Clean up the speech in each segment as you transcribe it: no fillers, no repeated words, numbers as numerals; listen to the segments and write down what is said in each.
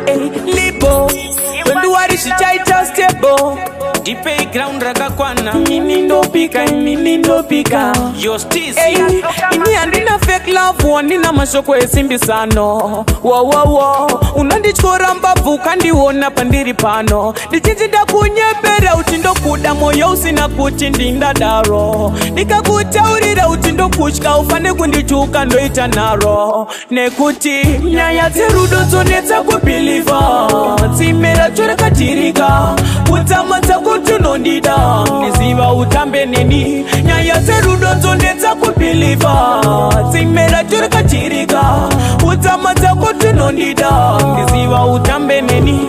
Hey, Libho, when do I reach the title stable? The playground raga kwana mini no pika yo stizi ini andina fake love one na mashoko esimbi sano wo unandichora mbavu kandiona pandiri pano ndichinjida kunyepera utindo kuda moyo usina kuti ndinda daro nikakutaurira utindo kuchka ufane kundichuka ndoita naro nekuti nyaya dzerudo dzonetsa kubelieva tsimera chora katirika utamata kuti unondida niziva utambe neni nyaya dzerudo dzonetsa kubelieva tsimera chora katirika utamata kuti unondida niziva utambe neni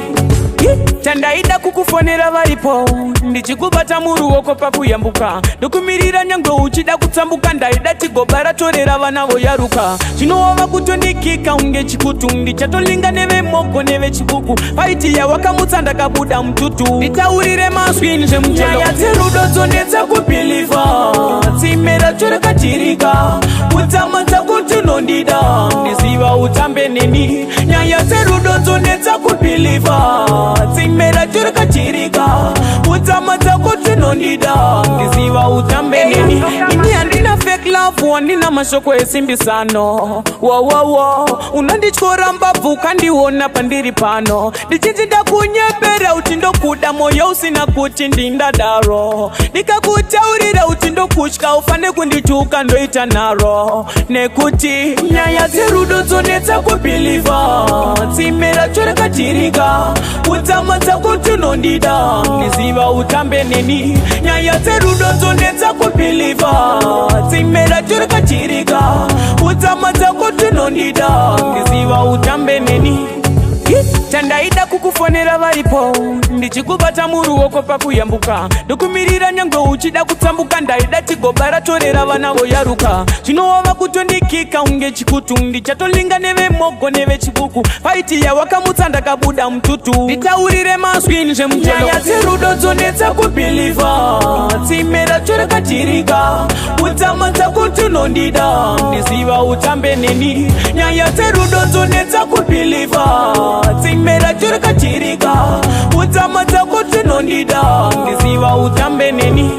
chandaida kukufonera varipo ndichikubata muruoko pakuyambuka ndokumirira nyangwe uchida kutsambuka ndaida tigobara torera vana voyaruka zvinovava kutondikika unge chikutu ndichatolinga nevemoko nevechikuku paiti yawakamutsa ndakabuda mututu nditaurire maswini zvemunyaya dzerudo dzonetsa kubelieva tsimera chorekatirika utsamata kuti unondida ndiziva utambe neni nyaya dzerudo dzonetsa kubelieva tsimera chorekatirika utamata kuti unondida ndiziva utambe neni ini handina fake love wandina mashoko esimbisano wo unandichora mbabvu kandiona pandiri pano ndichinjida kunyepera utindo kuda moyo usina kuti ndinda daro nikakutaurira utindo kuchka ufane kundichuka ndoita naro nekuti nyaya dzerudo dzonetsa kubelieva tsimera chorekatirika utamata kuti unondida ndiziva utambe neni nyaya dzerudo dzonetsa kubelieva tsimera chorekatirika utamata kuti unondida ndiziva utambe neni chandaida kukufonera varipo ndichikubata muruoko pakuyambuka ndokumirira nyangwe uchida kutsambuka ndaida tigobara torera vana voyaruka zvinovava kutondikika unge chikutu ndichatolinga nevemoko nevechikuku paiti yawakamutsa ndakabuda mututu nditaurire maswini zvemunyaya dzerudo dzonetsa kubelieva tsimera chorekatirika utamata kuti unondida ndiziva utambe neni nyaya dzerudo dzonetsa kubelieva tsimera chorekatirika utamata kuti unondida ndiziva utambe neni